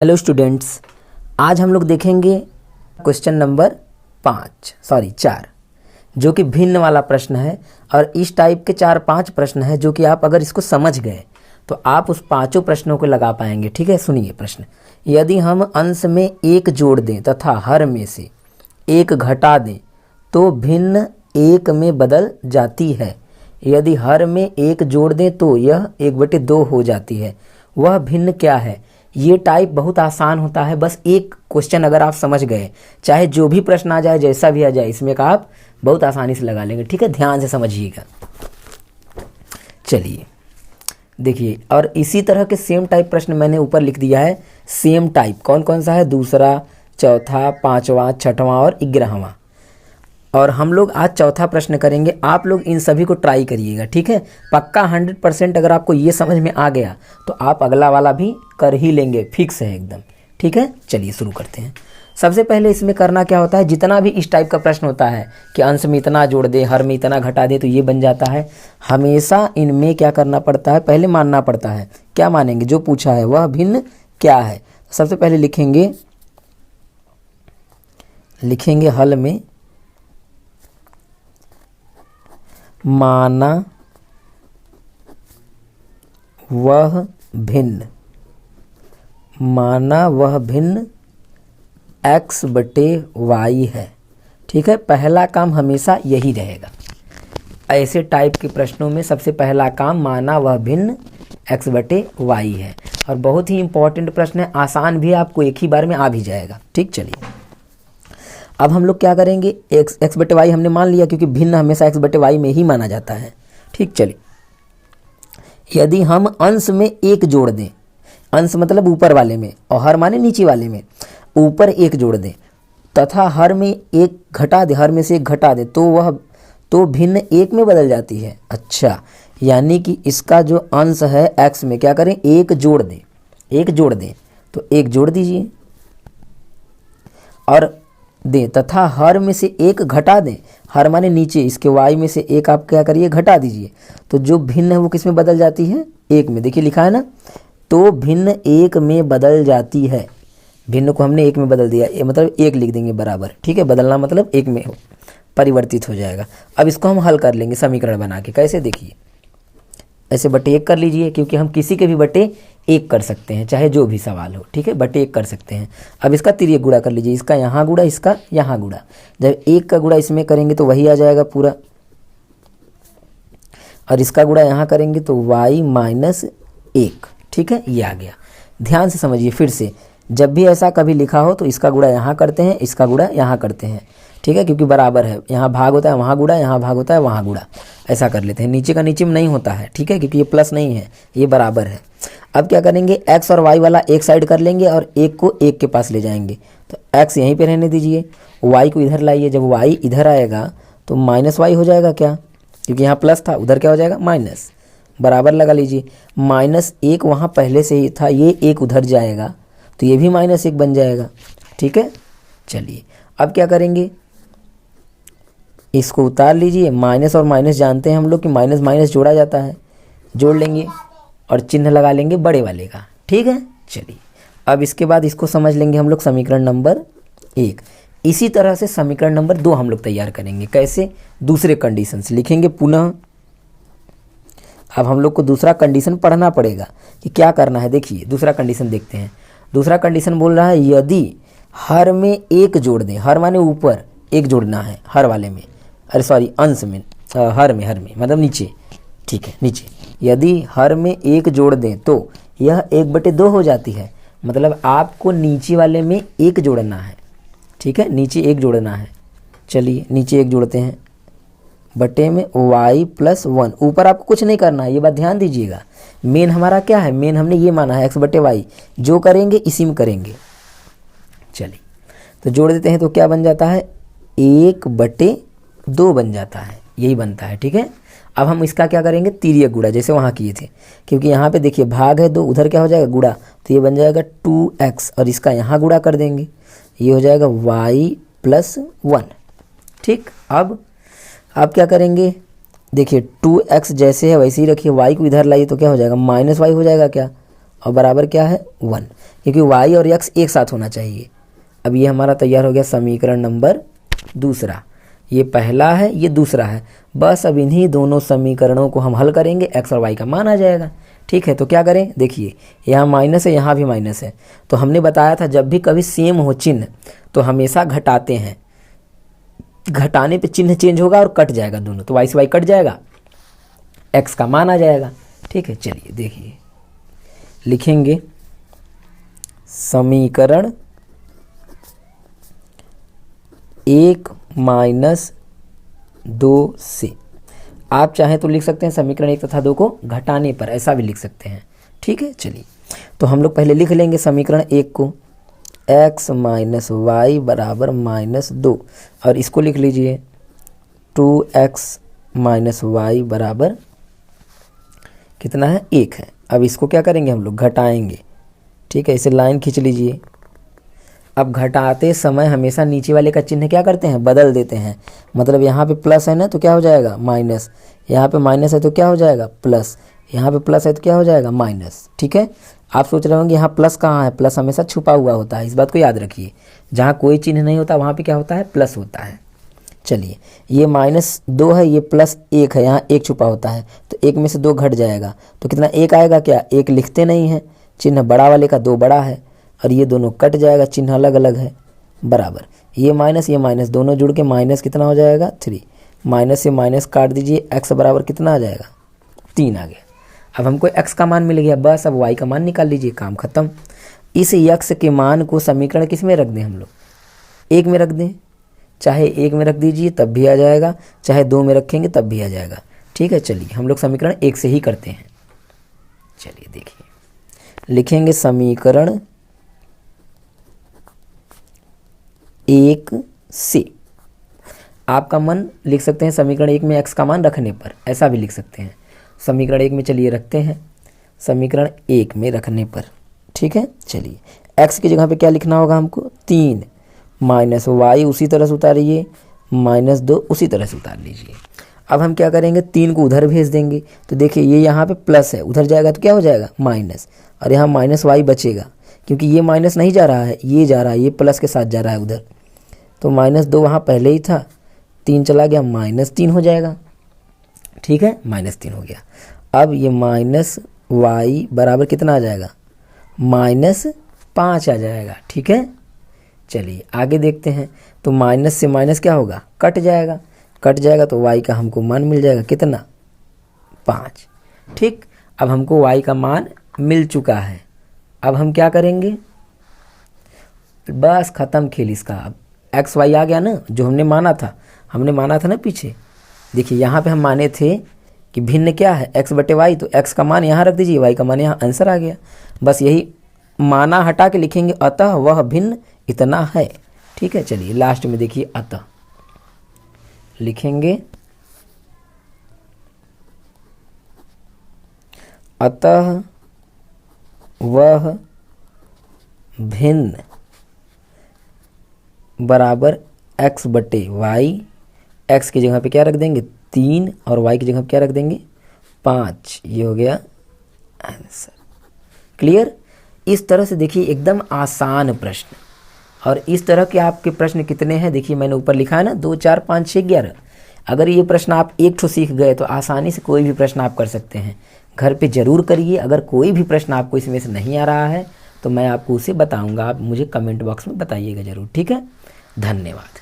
Hello students, आज हम लोग देखेंगे क्वेश्चन नंबर 4, जो कि भिन्न वाला प्रश्न है। और इस टाइप के 4-5 प्रश्न हैं जो कि आप अगर इसको समझ गए तो आप उस पांचों प्रश्नों को लगा पाएंगे। ठीक है, सुनिए प्रश्न। यदि हम अंश में 1 जोड़ दें तथा हर में से 1 घटा दें तो भिन्न 1 में बदल जाती है। यदि हर में 1 जोड़ दें तो यह 1/2 हो जाती है। वह भिन्न क्या है? ये टाइप बहुत आसान होता है। बस एक क्वेश्चन अगर आप समझ गए, चाहे जो भी प्रश्न आ जाए, जैसा भी आ जाए, इसमें का आप बहुत आसानी से लगा लेंगे। ठीक है, ध्यान से समझिएगा। चलिए देखिए, और इसी तरह के सेम टाइप प्रश्न मैंने ऊपर लिख दिया है। सेम टाइप कौन कौन सा है? दूसरा, चौथा, 5वां, 6वां और 11वां। और हम लोग आज चौथा प्रश्न करेंगे। आप लोग इन सभी को ट्राई करिएगा। ठीक है, पक्का 100% अगर आपको ये समझ में आ गया तो आप अगला वाला भी कर ही लेंगे, फिक्स है एकदम। ठीक है, चलिए शुरू करते हैं। सबसे पहले इसमें करना क्या होता है, जितना भी इस टाइप का प्रश्न होता है कि अंश में इतना जोड़ दे, हर में इतना घटा दे, तो ये बन जाता है। हमेशा इनमें क्या करना पड़ता है, पहले मानना पड़ता है। क्या मानेंगे? जो पूछा है वह भिन्न क्या है। सबसे पहले लिखेंगे हल में माना वह भिन्न x/y है। ठीक है, पहला काम हमेशा यही रहेगा। ऐसे टाइप के प्रश्नों में सबसे पहला काम माना वह भिन्न x/y है। और बहुत ही इंपॉर्टेंट प्रश्न है, आसान भी, आपको एक ही बार में आ भी जाएगा। ठीक, चलिए अब हम लोग क्या करेंगे, x/y हमने मान लिया क्योंकि भिन्न हमेशा x/y में ही माना जाता है। ठीक, चलिए यदि हम अंश में 1 जोड़ दें, अंश मतलब ऊपर वाले में और हर माने नीचे वाले में, ऊपर 1 जोड़ दें तथा हर में 1 घटा दे, हर में से 1 घटा दे तो भिन्न 1 में बदल जाती है। अच्छा, यानी कि इसका जो अंश है x में क्या करें, 1 जोड़ दें तो 1 जोड़ दीजिए और दें, तथा हर में से 1 घटा दें। हर माने नीचे, इसके y में से 1 आप क्या करिए, घटा दीजिए। तो जो भिन्न है वो किस में बदल जाती है? 1 में। देखिए लिखा है ना, तो भिन्न 1 में बदल जाती है। भिन्न को हमने 1 में बदल दिया, ये मतलब 1 लिख देंगे बराबर। ठीक है, बदलना मतलब 1 में परिवर्तित हो जाएगा। अब इसको हम हल कर लेंगे समीकरण बना के। कैसे? देखिए, ऐसे बटे 1 कर लीजिए, क्योंकि हम किसी के भी बटे 1 कर सकते हैं, चाहे जो भी सवाल हो। ठीक है, बटे 1 कर सकते हैं। अब इसका तिर्यक गुणा कर लीजिए, इसका यहाँ गुणा, इसका यहाँ गुणा। जब 1 का गुणा इसमें करेंगे तो वही आ जाएगा पूरा, और इसका गुणा यहाँ करेंगे तो y-1। ठीक है, ये आ गया। ध्यान से समझिए फिर से, जब भी ऐसा कभी लिखा हो तो इसका गुणा यहाँ करते हैं, इसका गुणा यहाँ करते हैं। ठीक है, क्योंकि बराबर है, यहाँ भाग होता है वहाँ गुणा, यहाँ भाग होता है वहाँ गुणा, ऐसा कर लेते हैं। नीचे का नीचे में नहीं होता है। ठीक है, क्योंकि ये प्लस नहीं है, ये बराबर है। अब क्या करेंगे, x और y वाला एक साइड कर लेंगे और 1 को 1 के पास ले जाएंगे। तो x यहीं पे रहने दीजिए, y को इधर लाइए। जब y इधर आएगा तो -y हो जाएगा क्या, क्योंकि यहाँ प्लस था, उधर क्या हो जाएगा, माइनस। बराबर लगा लीजिए, -1 वहाँ पहले से ही था, ये 1 उधर जाएगा तो ये भी -1 बन जाएगा। ठीक है, चलिए अब क्या करेंगे, इसको उतार लीजिए। माइनस और माइनस जानते हैं हम लोग कि माइनस माइनस जोड़ा जाता है, जोड़ लेंगे और चिन्ह लगा लेंगे बड़े वाले का। ठीक है, चलिए अब इसके बाद इसको समझ लेंगे हम लोग समीकरण नंबर 1। इसी तरह से समीकरण नंबर 2 हम लोग तैयार करेंगे। कैसे? दूसरे कंडीशन से लिखेंगे पुनः। अब हम लोग को दूसरा कंडीशन पढ़ना पड़ेगा कि क्या करना है। देखिए दूसरा कंडीशन देखते हैं। दूसरा कंडीशन बोल रहा है, यदि हर में 1 जोड़ दें, हर माने ऊपर 1 जोड़ना है, हर वाले में, अरे सॉरी अंश में, हर में मतलब नीचे। ठीक है, नीचे। यदि हर में 1 जोड़ दें तो यह 1/2 हो जाती है। मतलब आपको नीचे वाले में 1 जोड़ना है। ठीक है, नीचे 1 जोड़ना है। चलिए नीचे 1 जोड़ते हैं, बटे में y+1। ऊपर आपको कुछ नहीं करना है, ये बात ध्यान दीजिएगा। मेन हमारा क्या है, मेन हमने ये माना है x/y, जो करेंगे इसी में करेंगे। चलिए तो जोड़ देते हैं तो क्या बन जाता है, 1/2 बन जाता है, यही बनता है। ठीक है, अब हम इसका क्या करेंगे, तिर्यक गुणा, जैसे वहाँ किए थे। क्योंकि यहाँ पे देखिए भाग है 2, उधर क्या हो जाएगा, गुणा, तो ये बन जाएगा 2x और इसका यहाँ गुणा कर देंगे, ये हो जाएगा y+1। ठीक, अब आप क्या करेंगे, देखिए 2x जैसे है वैसे ही रखिए, y को इधर लाइए तो क्या हो जाएगा, -y हो जाएगा क्या, और बराबर क्या है 1, क्योंकि y और x एक साथ होना चाहिए। अब ये हमारा तैयार हो गया समीकरण नंबर दूसरा। ये पहला है, ये दूसरा है। बस अब इन्हीं दोनों समीकरणों को हम हल करेंगे, x और y का मान आ जाएगा। ठीक है, तो क्या करें, देखिए यहाँ माइनस है, यहाँ भी माइनस है। तो हमने बताया था जब भी कभी सेम हो चिन्ह तो हमेशा घटाते हैं, घटाने पे चिन्ह चेंज होगा और कट जाएगा दोनों, तो y से y कट जाएगा, x का मान आ जाएगा। ठीक है, चलिए देखिए लिखेंगे समीकरण 1 माइनस 2 से, आप चाहें तो लिख सकते हैं समीकरण 1 तथा 2 को घटाने पर, ऐसा भी लिख सकते हैं। ठीक है, चलिए तो हम लोग पहले लिख लेंगे समीकरण 1 को, x माइनस वाई बराबर -2, और इसको लिख लीजिए 2x माइनस वाई बराबर कितना है 1 है। अब इसको क्या करेंगे हम लोग घटाएंगे। ठीक है, इसे लाइन खींच लीजिए। अब घटाते समय हमेशा नीचे वाले का चिन्ह क्या करते हैं, बदल देते हैं। मतलब यहाँ पे प्लस है ना तो क्या हो जाएगा माइनस, यहाँ पे माइनस है तो क्या हो जाएगा प्लस, यहाँ पे प्लस है तो क्या हो जाएगा माइनस। ठीक है, आप सोच रहे होंगे यहाँ प्लस कहाँ है, प्लस हमेशा छुपा हुआ होता है, इस बात को याद रखिए। जहाँ कोई चिन्ह नहीं होता वहाँ पे क्या होता है, प्लस होता है। चलिए ये -2 है, ये +1 है, यहाँ 1 छुपा होता है, तो 1 में से 2 घट जाएगा तो कितना 1 आएगा। क्या 1 लिखते नहीं है, चिन्ह बड़ा वाले का 2 बड़ा है, और ये दोनों कट जाएगा, चिन्ह अलग अलग है, बराबर ये माइनस दोनों जुड़ के माइनस कितना हो जाएगा 3, माइनस से माइनस काट दीजिए, x बराबर कितना आ जाएगा 3 आ गया। अब हमको x का मान मिल गया, बस अब y का मान निकाल लीजिए, काम खत्म। इस x के मान को समीकरण किस में रख दें हम लोग, 1 में रख दें, चाहे 1 में रख दीजिए तब भी आ जाएगा, चाहे 2 में रखेंगे तब भी आ जाएगा। ठीक है, चलिए हम लोग समीकरण 1 से ही करते हैं। चलिए देखिए लिखेंगे समीकरण 1 से, आपका मन लिख सकते हैं समीकरण 1 में x का मान रखने पर, ऐसा भी लिख सकते हैं। समीकरण 1 में चलिए रखते हैं, समीकरण 1 में रखने पर। ठीक है, चलिए x की जगह पे क्या लिखना होगा हमको 3, माइनस वाई उसी तरह से उतारिए, -2 उसी तरह से उतार लीजिए। अब हम क्या करेंगे, 3 को उधर भेज देंगे, तो देखिए ये यहाँ पे प्लस है, उधर जाएगा तो क्या हो जाएगा माइनस, और यहाँ -y बचेगा, क्योंकि ये माइनस नहीं जा रहा है, ये जा रहा है, ये प्लस के साथ जा रहा है उधर, तो -2 वहाँ पहले ही था, 3 चला गया, -3 हो जाएगा। ठीक है, -3 हो गया। अब ये -y बराबर कितना आ जाएगा, -5 आ जाएगा। ठीक है, चलिए आगे देखते हैं। तो माइनस से माइनस क्या होगा, कट जाएगा, कट जाएगा तो y का हमको मान मिल जाएगा कितना 5। ठीक, अब हमको y का मान मिल चुका है। अब हम क्या करेंगे, बस ख़त्म खेल इसका। अब x y आ गया ना, जो हमने माना था ना पीछे। देखिए यहाँ पे हम माने थे कि भिन्न क्या है x बटे y, तो x का मान यहाँ रख दीजिए, y का मान यहाँ, आंसर आ गया। बस यही माना हटा के लिखेंगे, अतः वह भिन्न इतना है। ठीक है, चलिए लास्ट में देखिए अतः लिखेंगे, अतः वह भिन्न बराबर x बटे y, x की जगह पे क्या रख देंगे 3 और y की जगह पे क्या रख देंगे 5। ये हो गया आंसर। क्लियर। इस तरह से देखिए एकदम आसान प्रश्न। और इस तरह के आपके प्रश्न कितने हैं, देखिए मैंने ऊपर लिखा है ना 2 4 5 6 11। अगर ये प्रश्न आप एक ठो सीख गए तो आसानी से कोई भी प्रश्न आप कर सकते हैं। घर पे ज़रूर करिए। अगर कोई भी प्रश्न आपको इसमें से नहीं आ रहा है तो मैं आपको उसे बताऊंगा, आप मुझे कमेंट बॉक्स में बताइएगा ज़रूर। ठीक है, धन्यवाद।